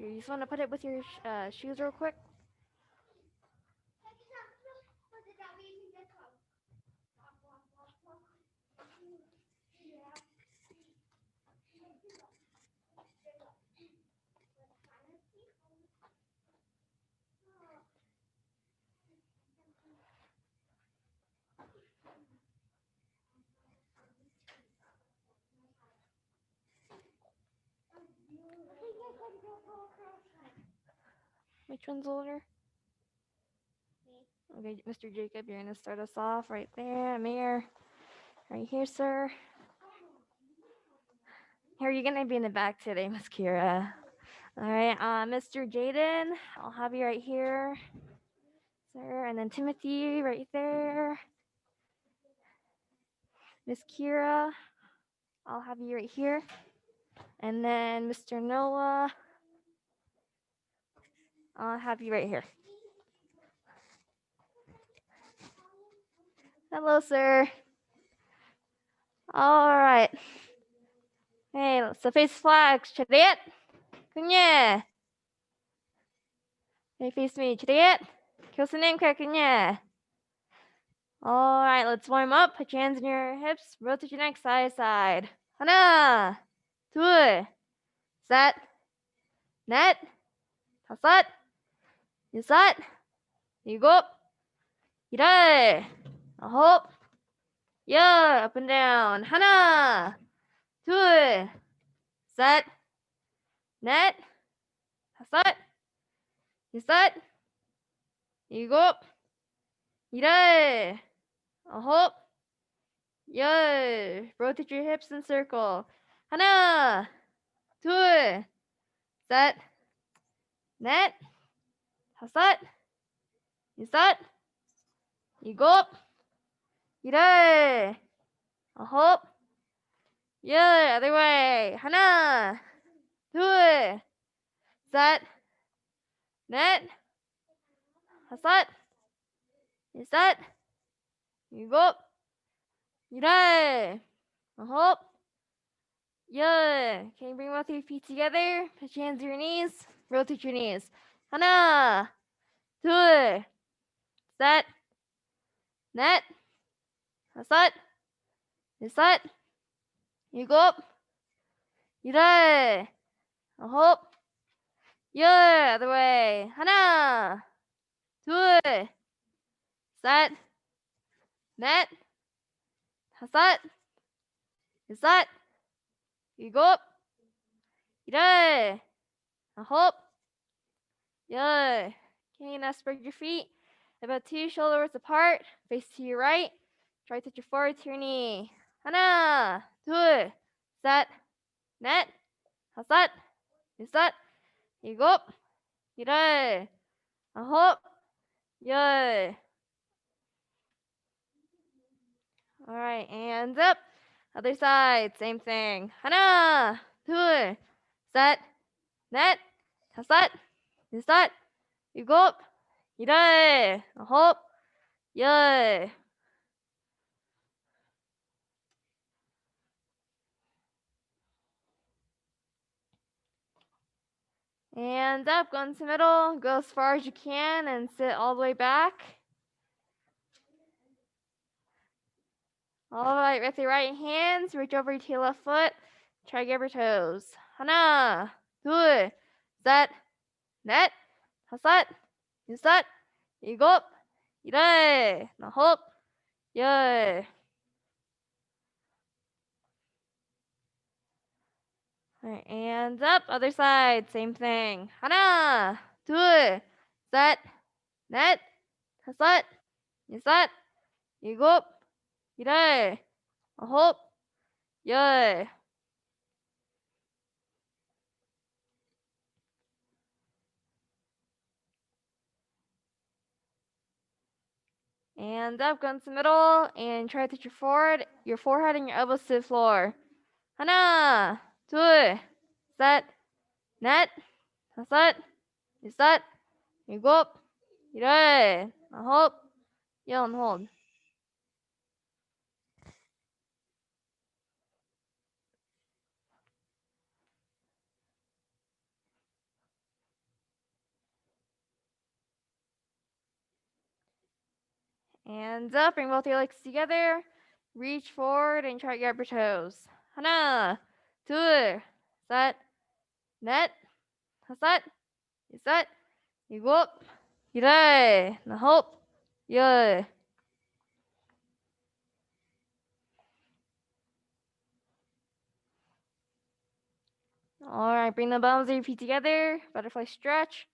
Here, you just want to put it with your shoes real quick? Which one's older? Okay, Mr. Jacob, you're gonna start us off right there. Amir, right here, sir. Here, you're gonna be in the back today, Miss Kira. All right, Mr. Jaden, I'll have you right here, sir. And then Timothy, right there. Miss Kira, I'll have you right here. And then Mr. Noah, I'll have you right here. Hello, sir. All right. Hey, so face flags. Chariot. Kunya. Hey, face me. Chariot. 교수님, kunya. All right, let's warm up. Put your hands in your hips. Rotate your neck side to side. 하나, 둘, 셋, 넷, 다섯, 여섯, 일곱, 여덟, 아홉, 열. Up and down. 하나, 둘, 셋, 넷, 다섯, 여섯, 일곱, 여덟, 아홉, 열. Rotate your hips in circle. 하나, 둘, 셋, 넷, 다섯, 여섯, 일곱, 여덟, 아홉, 열. Other way. 하나, 둘, 셋, 넷, 다섯, 여섯, 일곱, 여덟, 아홉, 열. Okay, bring both your feet together. Put your hands on your knees. Rotate your knees. 하나, 둘, 셋, 넷, 다섯, 여섯, 일곱, 여덟, 아홉, 열. Other way. 하나, 둘, 셋, 넷, 다섯, 여섯, 일곱, 여덟, 아홉, 열. Okay, now spread your feet about 2 shoulders apart. Face to your right. Try to touch your forehead to your knee. 하나, 둘, 셋, 넷, 다섯, 여섯, 일곱, 여덟, 아홉, 열. All right, hands up. Other side, same thing. 하나, 둘, 셋, 넷, 다섯, 여섯, 일곱, 여덟, 아홉, 열. And up, go into the middle, go as far as you can and sit all the way back. All right, with your right hands, reach over to your left foot, try grab your toes. 하나, 둘, 셋, 넷, 다섯, 여섯, 일곱, 여덟, 아홉, 열. All right, and up, other side, same thing. 하나, 둘, 셋, 넷, 다섯, 여섯, 일곱, 여덟, 아홉, 열. And up, go into the middle, and try to touch your forehead and your elbows to the floor. 하나, 둘, 셋, 넷, 다섯, 여섯, 일곱, 여덟, 아홉, 열. And hold. Hands up, bring both your legs together. Reach forward and try to grab your toes. 하나, 둘, 셋, 넷, 다섯, 여섯, 일곱, 여덟, 아홉, 열. All right, bring the bottoms of your feet together. Butterfly stretch.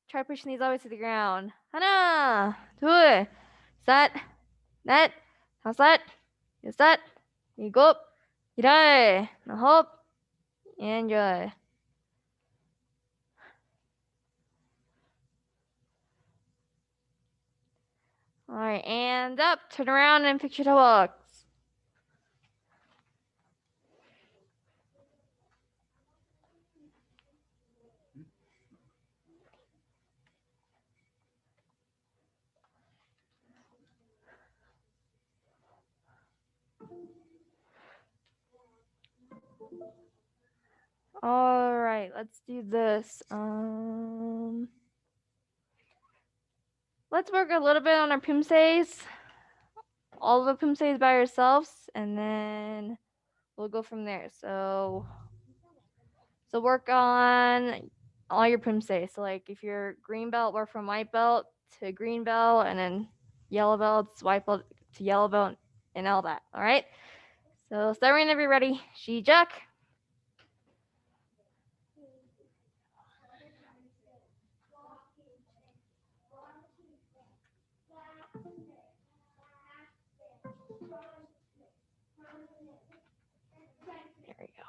Try pushing these elbows to the ground. 하나, 둘, 셋, 넷, 다섯, 여섯, 일곱, 여덟, 아홉, and 열. All right, and up, turn around and picture toe walks. All right, let's do this. Let's work a little bit on our Poomsaes. All of the Poomsaes by yourselves, and then we'll go from there. So work on all your Poomsae. So like if you're green belt, work from white belt to green belt, and then yellow belts, white belt to yellow belt, and all that. All right. So start whenever you're ready. 시작. There we go.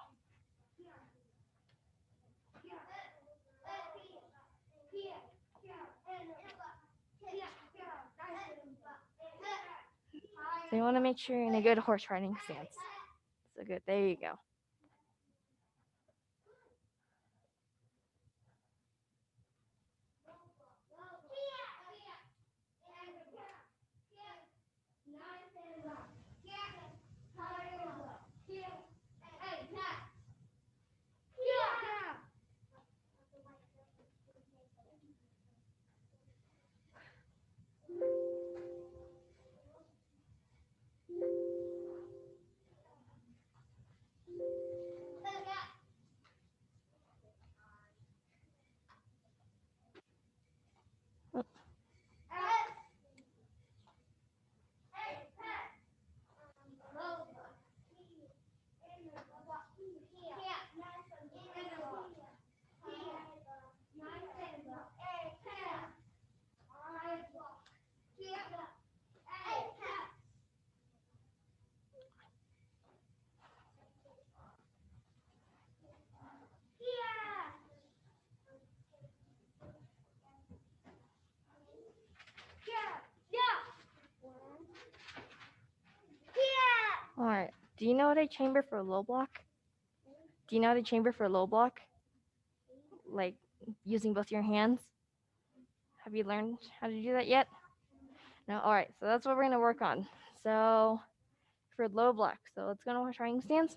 So you want to make sure you're in a good horse riding stance. So good. There you go. All right. Do you know how to chamber for a low block? Do you know how to chamber for a low block? Like using both your hands? Have you learned how to do that yet? No? All right. So that's what we're going to work on. So for low block, so let's go to trying stance.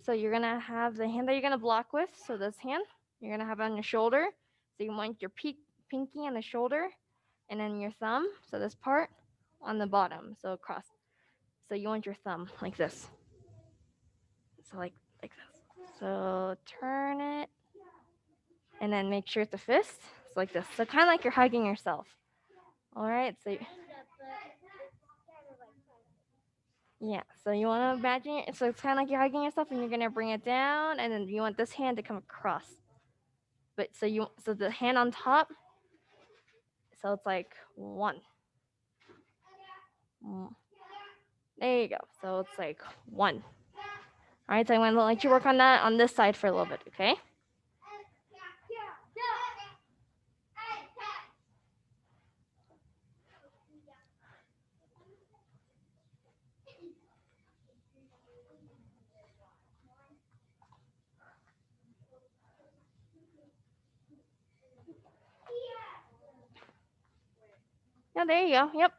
So you're going to have the hand that you're going to block with. So this hand, you're going to have it on your shoulder. So you want your pinky on the shoulder and then your thumb. So this part on the bottom. So across. So you want your thumb like this. So like this. So turn it and then make sure it's a fist. It's like this. So kind of like you're hugging yourself. All right. So yeah. So you want to imagine it. So it's kind of like you're hugging yourself, and you're gonna bring it down, and then you want this hand to come across. But so the hand on top. So it's like one. There you go. So it's like one. All right. So I'm gonna let you work on that on this side for a little bit. Okay. Yeah, there you go. Yep.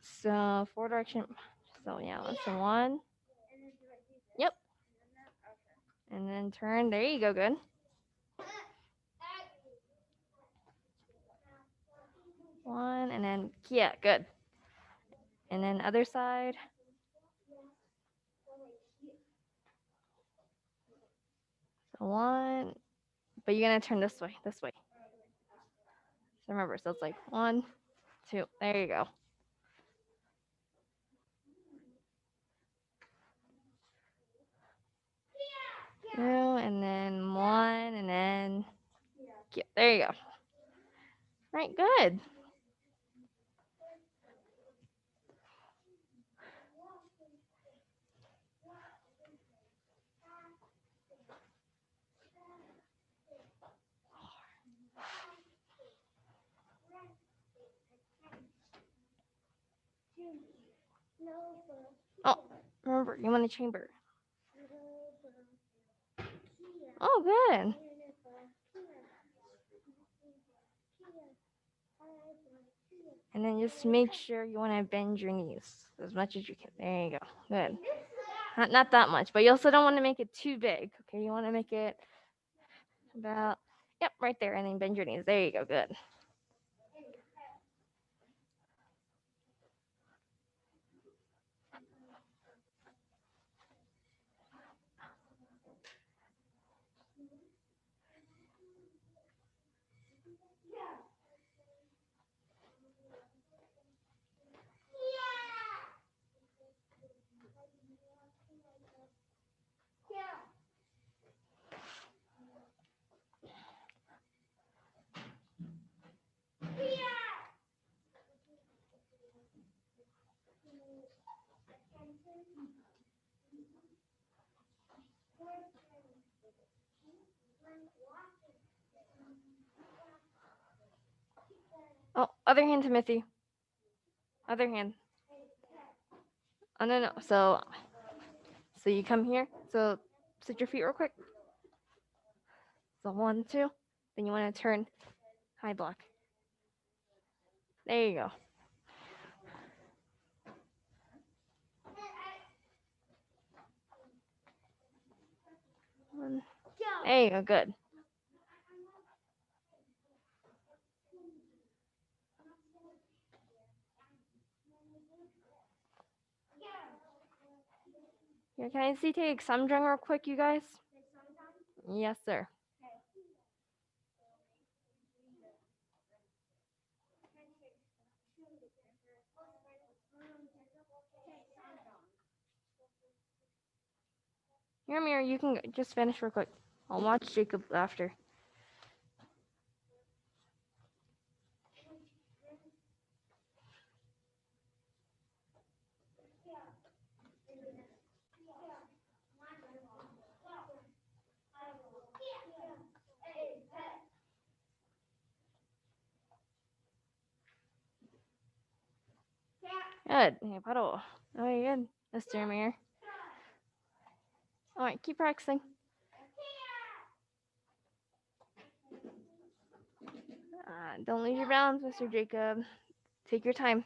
So forward direction. So yeah, that's the one. Yep. And then turn. There you go. Good. 1, and then yeah, good. And then other side. So 1, but you're gonna turn this way, this way. So remember, so it's like 1, 2. There you go. Two, and then 1, and then yeah, there you go. Right, good. Oh, remember, you want a chamber. Oh, good. And then just make sure you want to bend your knees as much as you can. There you go. Good. Not that much, but you also don't want to make it too big. Okay, you want to make it about, yep, right there, and then bend your knees. There you go. Good. Oh, other hand, Timothy. Other hand. Oh no. So you come here. So sit your feet real quick. So 1, 2. Then you want to turn high block. There you go. One. There you go. Good. Here, can I see take some drawing real quick, you guys? Yes, sir. Here, Mira, you can just finish real quick. I'll watch Jacob after. Good. Hey, puddle. Oh, you're good, Mr. Amir. All right, keep practicing. Don't lose your balance, Mr. Jacob. Take your time.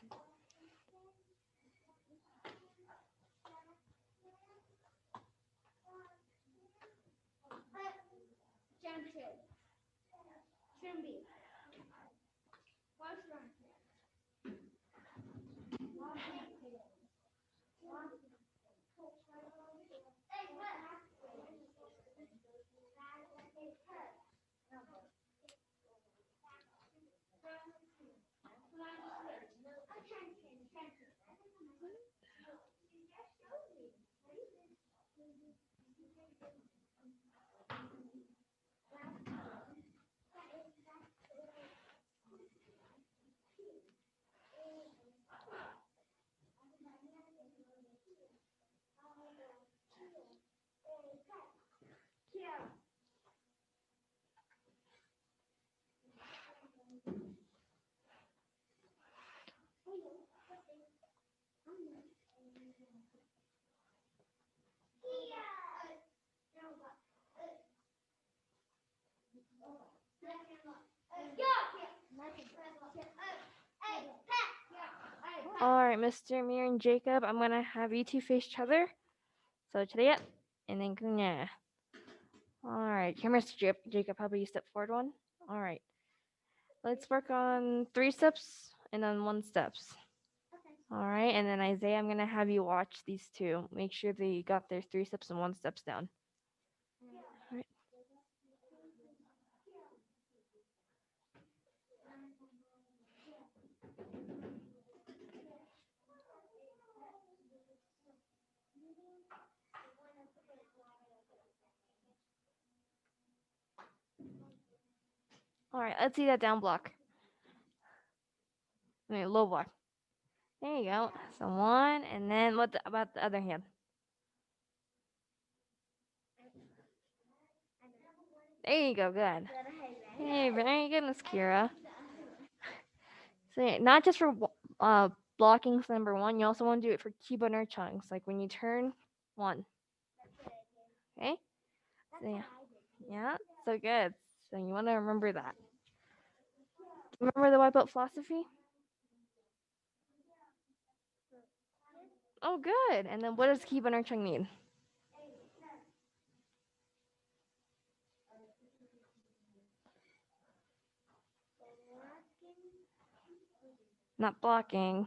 All right, Mr. Amir and Jacob, I'm gonna have you two face each other. So today, and then kunya. All right, here, Mr. Jacob. How about you step forward one? All right. Let's work on 3 steps and then 1 steps. All right, and then Isaiah, I'm gonna have you watch these two. Make sure they got their 3 steps and 1 steps down. All right. All right, let's see that down block. I mean, low block. There you go. So one, and then about the other hand? There you go. Good. Hey, very good, Miss Kira. So yeah, not just for blocking number one, you also want to do it for keyboard or chunks. Like when you turn one. Okay. So yeah, yeah. So good. So you want to remember that. Remember the white belt philosophy? Oh, good. And then what does keyboard or chunk mean? Not blocking.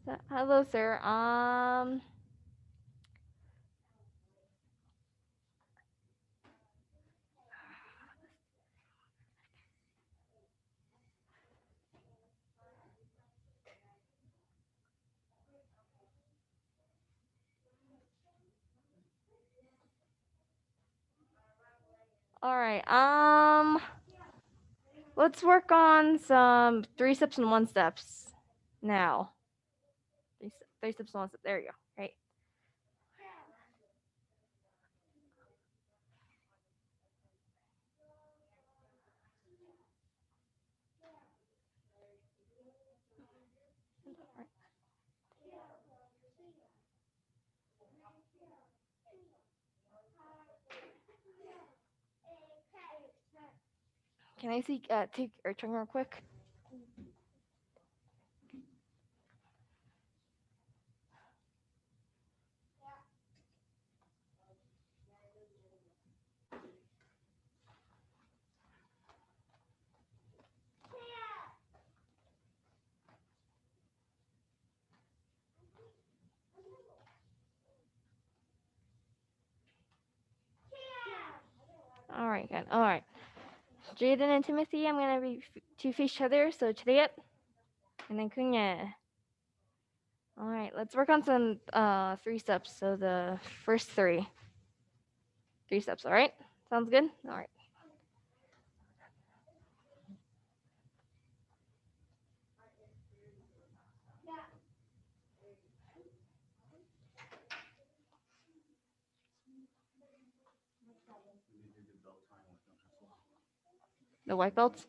So, hello, sir. All right. Let's work on some 3 steps and 1 steps now. Three steps and 1 step. There you go. Right. Can I see take your tongue real quick? All right, good. All right. Jaden and Timothy, I'm gonna be to face each other. So Chariot and then Kunya. All right, let's work on some 3 steps. So the first three steps. All right, sounds good. All right. The white belts.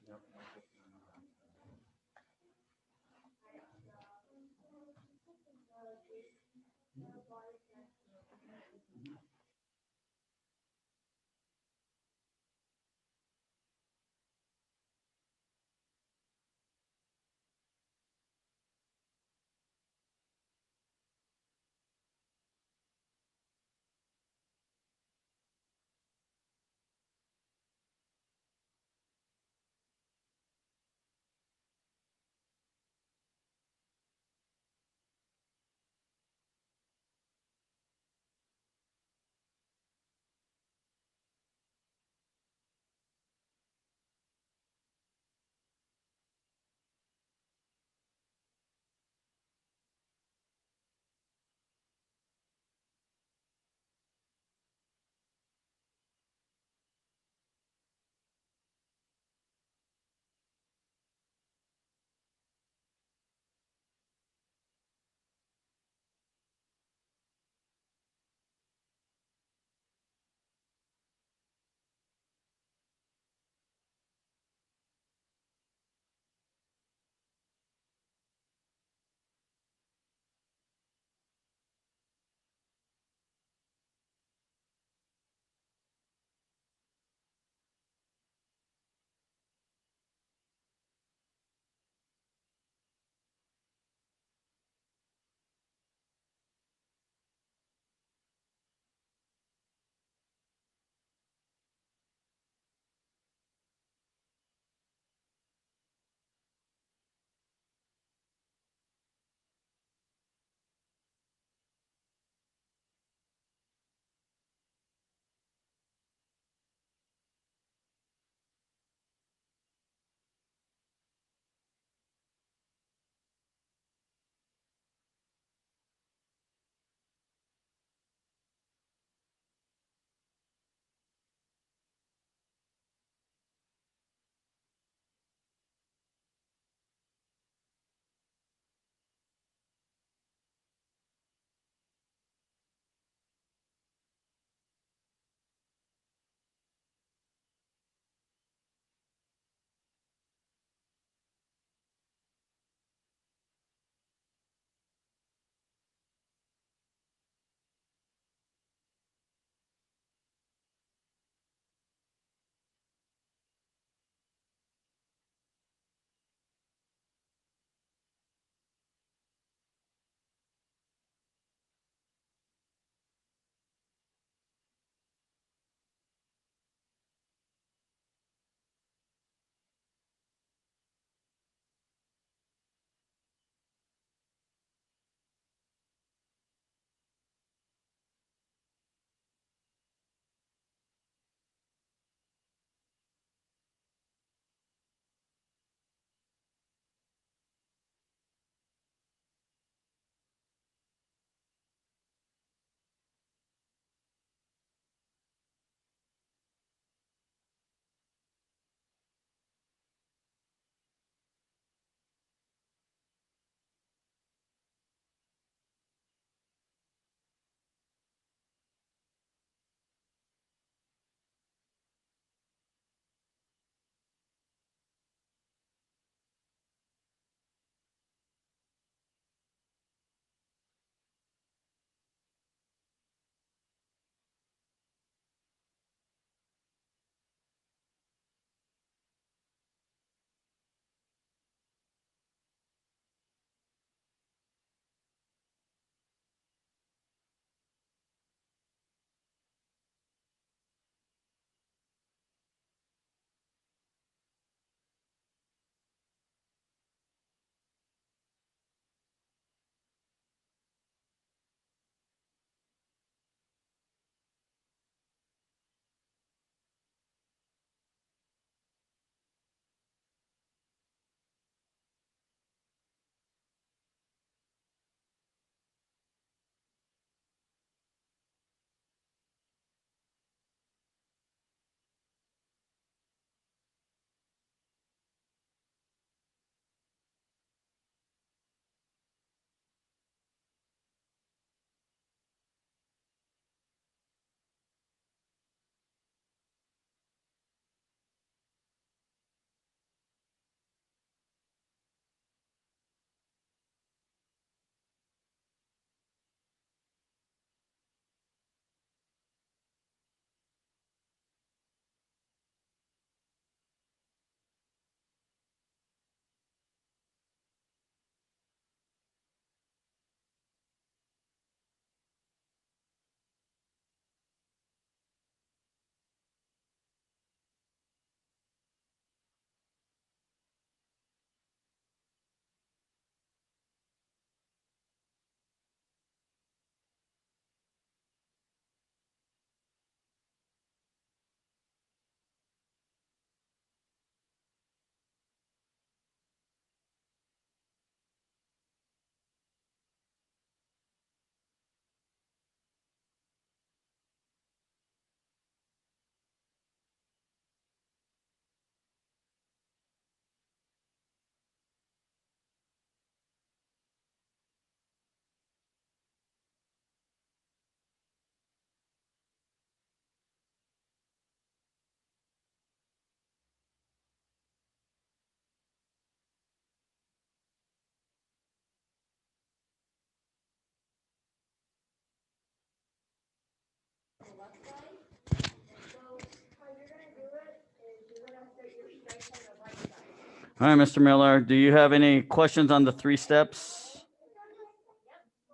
All right, Mr. Miller, do you have any questions on the 3 steps?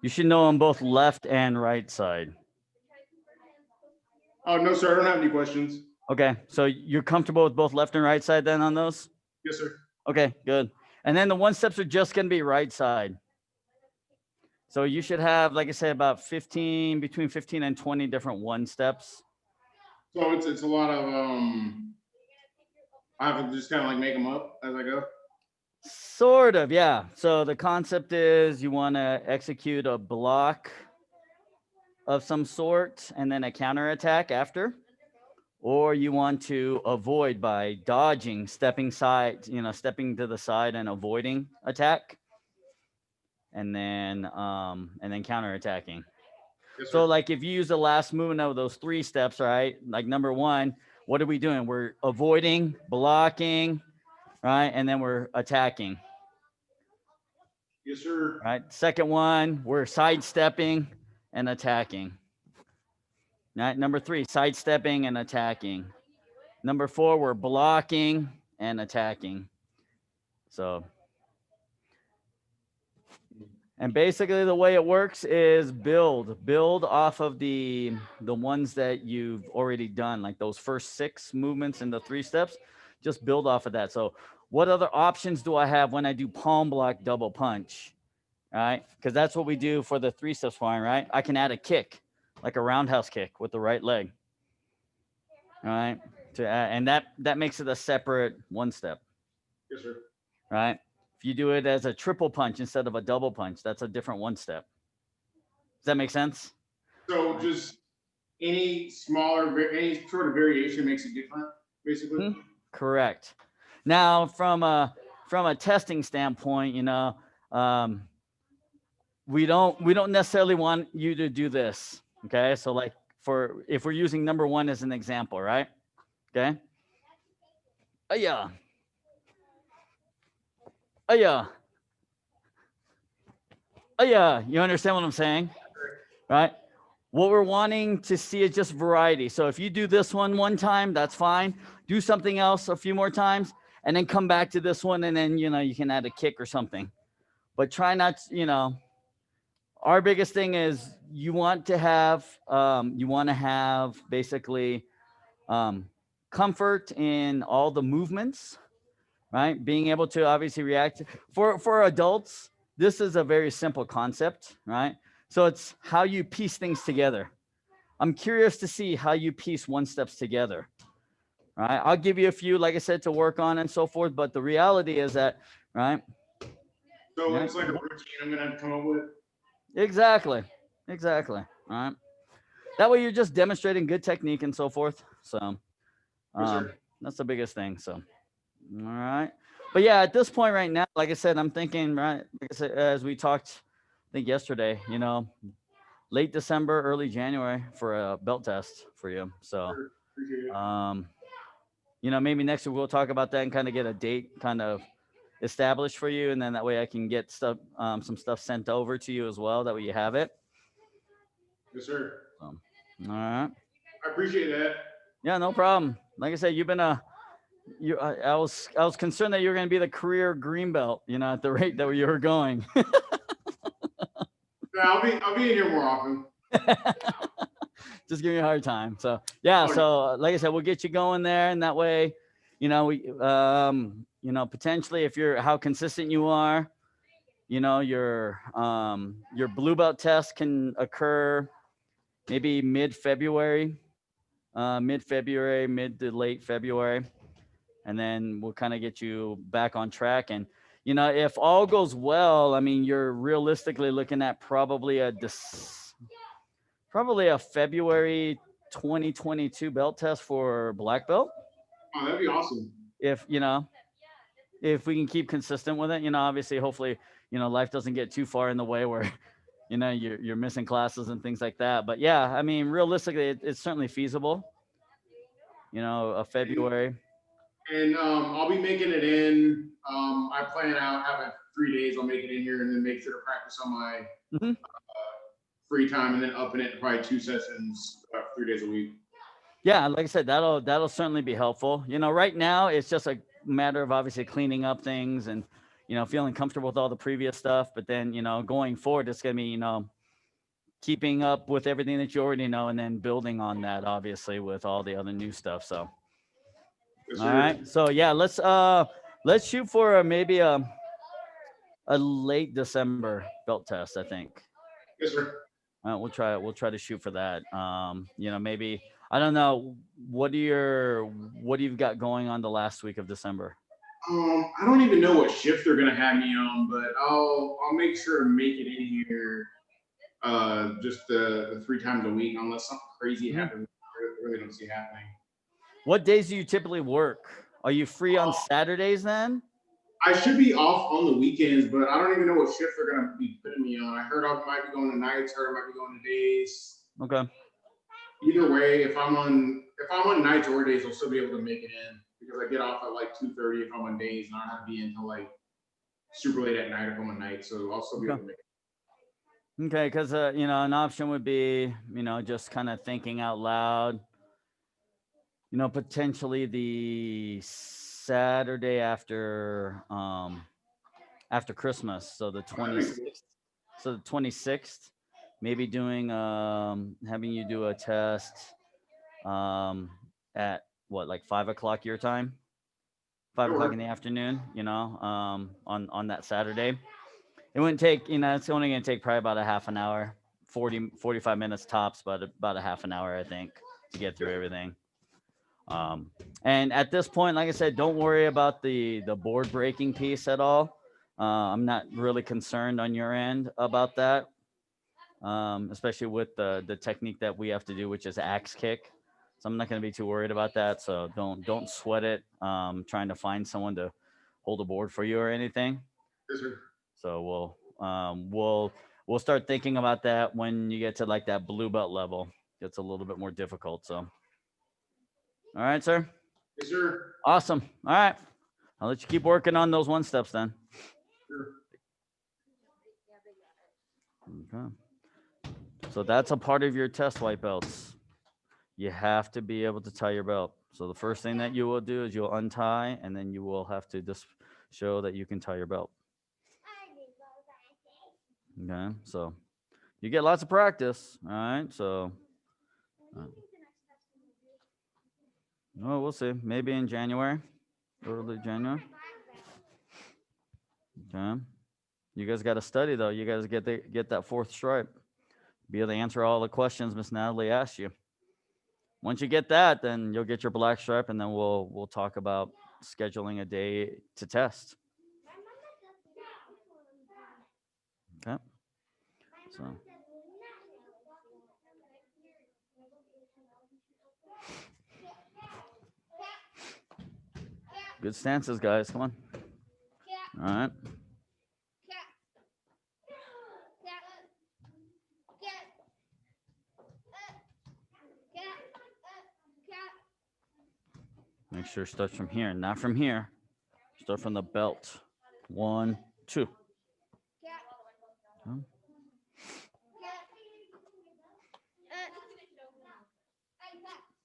You should know on both left and right side. Oh, no, sir. I don't have any questions. Okay, so you're comfortable with both left and right side then on those? Yes, sir. Okay, good. And then the 1 steps are just going to be right side. So you should have, like I said, about between 15 and 20 different 1 steps. So it's a lot of I have to just kind of like make them up as I go. Sort of, yeah. So the concept is you want to execute a block of some sort and then a counterattack after, or you want to avoid by dodging, stepping to the side and avoiding attack, and then counterattacking. Yes, So sir. like if you use the last movement of those 3 steps, right? Like number 1, what are we doing? We're avoiding, blocking, right? And then we're attacking. Yes, sir. Right. Second one, we're sidestepping and attacking. Right. Number 3, sidestepping and attacking. Number 4, we're blocking and attacking. So, and basically the way it works is build off of the ones that you've already done, like those first 6 movements in the 3 steps. Just build off of that. So, what other options do I have when I do palm block double punch? Right? Because that's what we do for the 3 step sparring, right? I can add a kick, like a roundhouse kick with the right leg. All right. And that makes it a separate 1 step. Yes, sir. Right. If you do it as a triple punch instead of a double punch, that's a different 1 step. Does that make sense? So just any any sort of variation makes it different, basically. Mm-hmm. Correct. Now, from a testing standpoint, we don't necessarily want you to do this. Okay. So like if we're using number 1 as an example, right? Okay. Yeah. Yeah. You understand what I'm saying? Right? What we're wanting to see is just variety. So if you do this one time, that's fine. Do something else a few more times and then come back to this one, and then you can add a kick or something. But try not to, our biggest thing is you want to have basically comfort in all the movements, right? Being able to obviously react. For adults, this is a very simple concept, right? So it's how you piece things together. I'm curious to see how you piece 1 steps together, right? I'll give you a few, like I said, to work on and so forth, but the reality is that, right? So it's like a routine I'm going to have to come up with. Exactly. All right. That way you're just demonstrating good technique and so forth. So that's the biggest thing. So, all right. But yeah, at this point right now, like I said, I'm thinking, right, like I said, as we talked, I think yesterday, late December, early January for a belt test for you. So, maybe next week we'll talk about that and kind of get a date kind of established for you. And then that way I can get some stuff sent over to you as well. That way you have it. Yes, sir. All right. I appreciate that. Yeah, no problem. Like I said, you've been I was concerned that you were going to be the career green belt, at the rate that you were going. I'll be in here more often. Just give me a hard time. So yeah, so like I said, we'll get you going there, and that way, we potentially if you're how consistent you are, your blue belt test can occur maybe mid-February, mid to late February, and then we'll kind of get you back on track. And if all goes well, I mean, you're realistically looking at probably a February 2022 belt test for black belt. Oh, that'd be awesome. If we can keep consistent with it, obviously, hopefully, life doesn't get too far in the way where, you're missing classes and things like that. But yeah, I mean, realistically, it's certainly feasible. A February. And I'll be making it in. I plan out having 3 days. I'll make it in here and then make sure to practice on my free time and then upping it to probably 2 sessions, 3 days a week. Yeah, like I said, that'll certainly be helpful. Right now it's just a matter of obviously cleaning up things and feeling comfortable with all the previous stuff. But then going forward, it's gonna be keeping up with everything that you already know, and then building on that, obviously, with all the other new stuff. So, Yes, all sir. right. So yeah, let's shoot for maybe a late December belt test, I think. Yes, sir. We'll try to shoot for that. Maybe I don't know what do you've got going on the last week of December. I don't even know what shift they're gonna have me on, but I'll make sure to make it in here. Just the 3 times a week, unless something crazy Mhm. happens. I really don't see it happening. What days do you typically work? Are you free on Saturdays then? I should be off on the weekends, but I don't even know what shift they're gonna be putting me on. I heard I might be going to nights, heard I might be going to days. Okay. Either way, if I'm on nights or days, I'll still be able to make it in because I get off at like 2:30 if I'm on days, and I don't have to be in until like super late at night if I'm on nights. So I'll still be able to make it. Okay, because an option would be just kind of thinking out loud. Potentially the Saturday after Christmas, so the That makes sense. 26th. So the 26th, maybe doing having you do a test at what, like 5 o'clock your time, 5 o'clock in the afternoon. On that Saturday. It wouldn't take, it's only going to take probably about a half an hour, 45 minutes tops, but about a half an hour, I think, to get through everything. And at this point, like I said, don't worry about the board breaking piece at all. I'm not really concerned on your end about that, especially with the technique that we have to do, which is axe kick. So I'm not going to be too worried about that. So don't sweat it. Trying to find someone to hold a board for you or anything. Yes, sir. So we'll start thinking about that when you get to like that blue belt level. It's a little bit more difficult. So, all right, sir. Yes, sir. Awesome. All right. I'll let you keep working on those 1-steps then. Sure. Okay. So that's a part of your test white belts. You have to be able to tie your belt. So the first thing that you will do is you'll untie, and then you will have to just show that you can tie your belt. Okay. So you get lots of practice. All right. So, oh, we'll see. Maybe in January, early January. Okay. You guys got to study though. You guys get that 4th stripe. Be able to answer all the questions Miss Natalie asked you. Once you get that, then you'll get your black stripe, and then we'll talk about scheduling a day to test. Okay. So. Good stances, guys. Come on. All right. Make sure it starts from here, not from here. Start from the belt. 1, 2.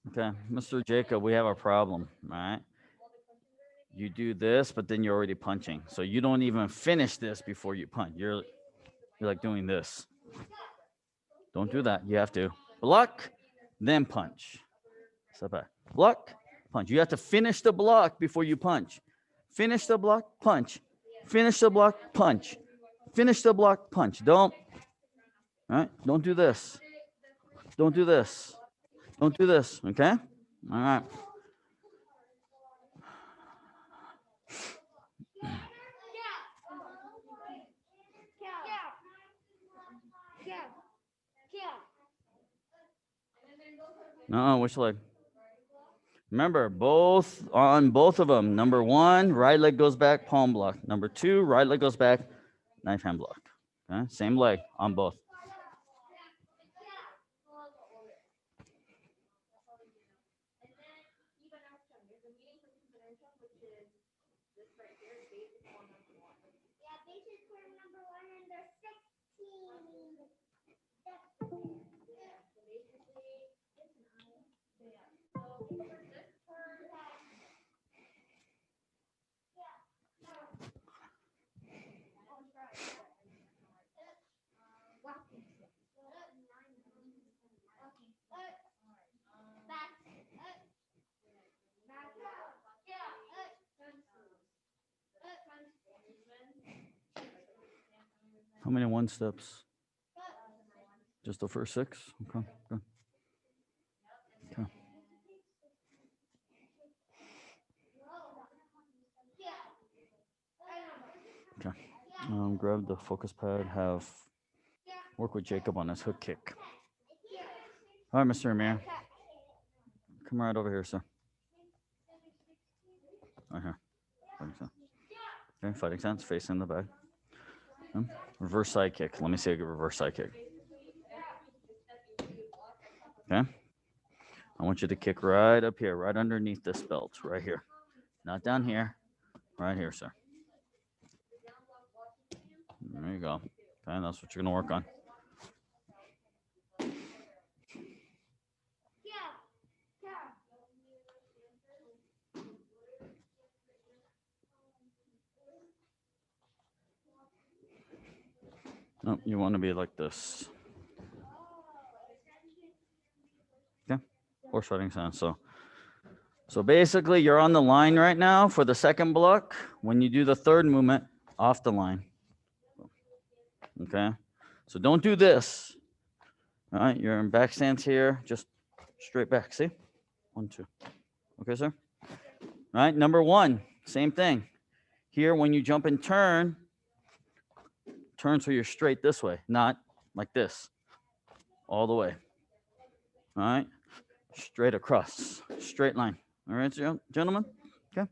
Okay, Mr. Jacob, we have a problem. All right. You do this, but then you're already punching. So you don't even finish this before you punch. You're like doing this. Don't do that. You have to block, then punch. Step back. Block, punch. You have to finish the block before you punch. Finish the block, punch. Finish the block, punch. Finish the block, punch. Don't. All right. Don't do this. Don't do this. Don't do this. Okay. All right. No, which leg? Remember, on both of them. Number 1, right leg goes back, palm block. Number 2, right leg goes back, knife hand block. Okay, same leg on both. How many one steps? Just the first 6? Okay, good. Okay. Okay. Grab the focus pad, work with Jacob on his hook kick. All right, Mr. Amir. Come right over here, sir. Right here. Fighting stance. Okay, fighting stance, facing the bag. Reverse side kick. Let me see a good reverse side kick. Okay. I want you to kick right up here, right underneath this belt, right here. Not down here, right here, sir. There you go. Okay, that's what you're going to work on. No, you want to be like this. Okay, horse riding stance. So basically, you're on the line right now for the second block. When you do the third movement, off the line. Okay, so don't do this. All right, you're in back stance here, just straight back. See, 1, 2. Okay, sir. All right, number 1, same thing. Here, when you jump and turn so you're straight this way, not like this, all the way. All right, straight across, straight line. All right, gentlemen. Okay.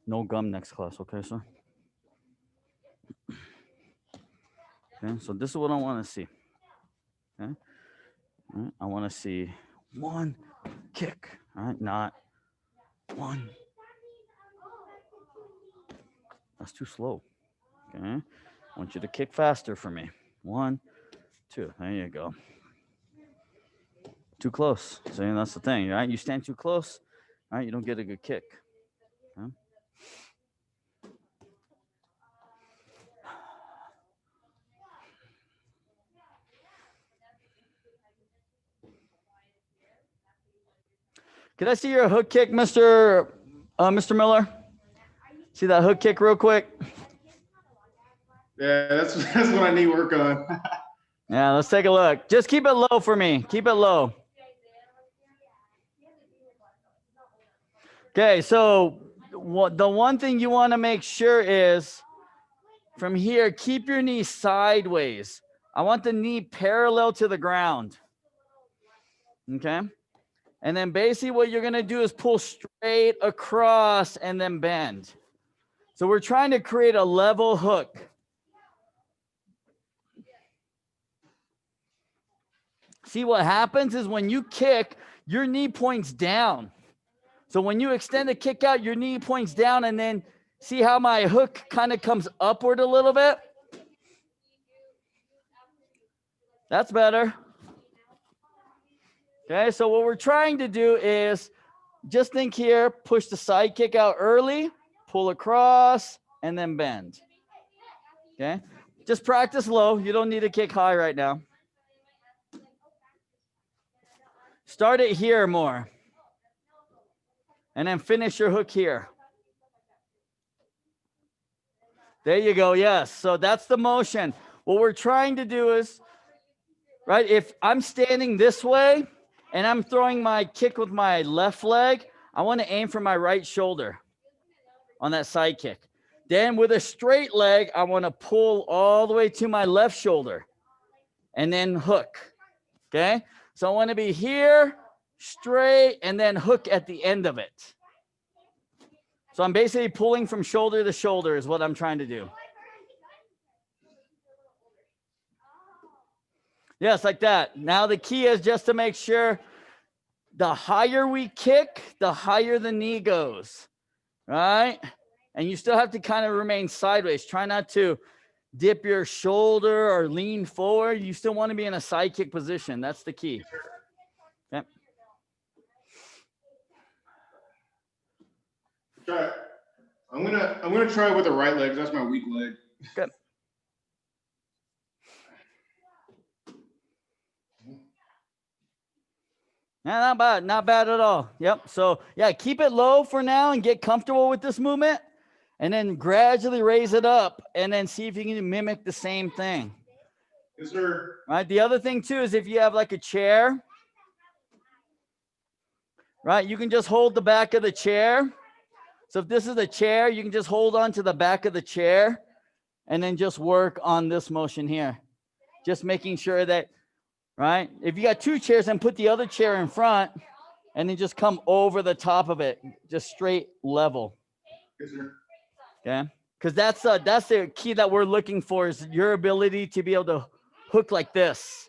No gum next class, okay, sir? Okay, so this is what I want to see. Okay, all right, I want to see 1 kick. All right, not 1. That's too slow. Okay, I want you to kick faster for me. 1, 2. There you go. Too close. See, that's the thing, right? You stand too close, all right, you don't get a good kick. Okay? Can I see your hook kick, Mr. Miller? See that hook kick real quick? Yeah, that's what I need work on. Yeah, let's take a look. Just keep it low for me. Keep it low. Okay, so the one thing you want to make sure is from here, keep your knee sideways. I want the knee parallel to the ground. Okay? And then basically what you're going to do is pull straight across and then bend. So we're trying to create a level hook. See, what happens is when you kick, your knee points down. So when you extend the kick out, your knee points down, and then see how my hook kind of comes upward a little bit? That's better. Okay, so what we're trying to do is just think here, push the side kick out early, pull across, and then bend. Okay, just practice low. You don't need to kick high right now. Start it here more. And then finish your hook here. There you go, yes. So that's the motion. What we're trying to do is, right, if I'm standing this way and I'm throwing my kick with my left leg, I want to aim for my right shoulder on that side kick. Then with a straight leg, I want to pull all the way to my left shoulder and then hook, okay? So I want to be here, straight, and then hook at the end of it. So I'm basically pulling from shoulder to shoulder is what I'm trying to do. Yes, like that. Now the key is just to make sure the higher we kick, the higher the knee goes, right? And you still have to kind of remain sideways. Try not to dip your shoulder or lean forward. You still want to be in a side kick position. That's the key. Okay. Try. I'm gonna try with the right leg. That's my weak leg. Good. Yeah, not bad at all. Yep. So yeah, keep it low for now and get comfortable with this movement, and then gradually raise it up, and then see if you can mimic the same thing. Yes, sir. Right. The other thing too is if you have like a chair, right, you can just hold the back of the chair. So if this is a chair, you can just hold on to the back of the chair and then just work on this motion here. Just making sure that, right? If you got two chairs, then put the other chair in front and then just come over the top of it, just straight level. Yes, sir. Okay. Because that's the key that we're looking for, is your ability to be able to hook like this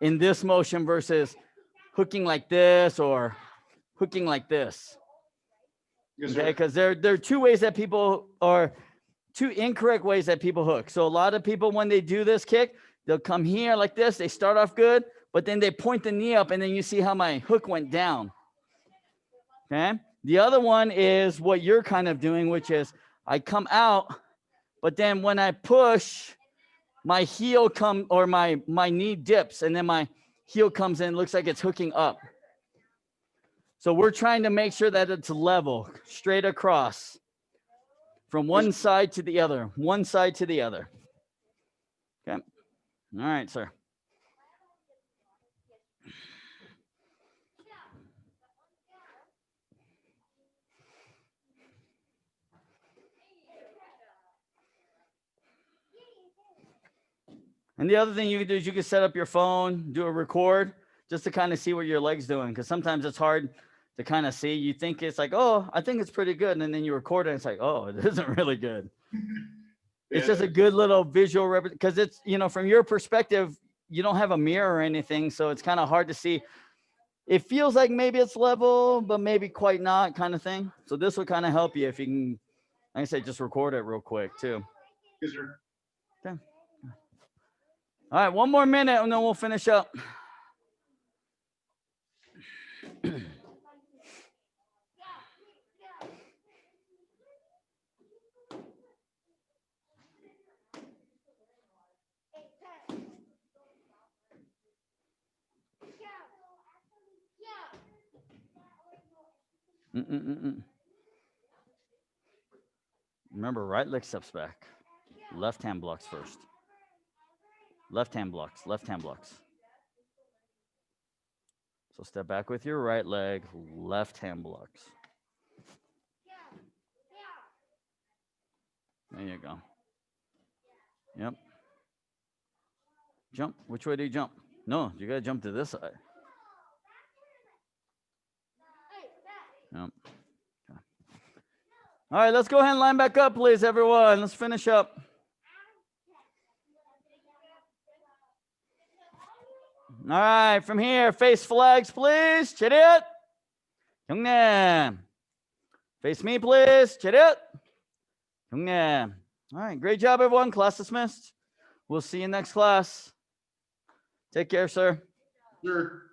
in this motion versus hooking like this or hooking like this. Yes, Okay, sir. because there are two ways that people, or two incorrect ways that people hook. So a lot of people, when they do this kick, they'll come here like this. They start off good, but then they point the knee up, and then you see how my hook went down. Okay. The other one is what you're kind of doing, which is I come out, but then when I push, my heel or my knee dips, and then my heel comes in, looks like it's hooking up. So we're trying to make sure that it's level, straight across, from one side to the other, one side to the other. Okay. All right, sir. And the other thing you can do is you can set up your phone, do a record, just to kind of see what your leg's doing. Because sometimes it's hard to kind of see. You think it's like, oh, I think it's pretty good. And then you record it and it's like, oh, it isn't really good. It's just a good little visual, because it's, from your perspective, you don't have a mirror or anything. So it's kind of hard to see. It feels like maybe it's level, but maybe quite not, kind of thing. So this will kind of help you if you can, like I said, just record it real quick too. Yes, sir. Okay. All right, one more minute and then we'll finish up. Remember, right leg steps back. Left hand blocks first. Left hand blocks, left hand blocks. So step back with your right leg, left hand blocks. There you go. Yep. Jump. Which way do you jump? No, you got to jump to this side. Yep. Okay. All right, let's go ahead and line back up, please, everyone. Let's finish up. All right, from here, face flags, please. Chariot. 형님. Face me, please. Chariot. 형님. All right, great job, everyone. Class dismissed. We'll see you next class. Take care, sir. Sure.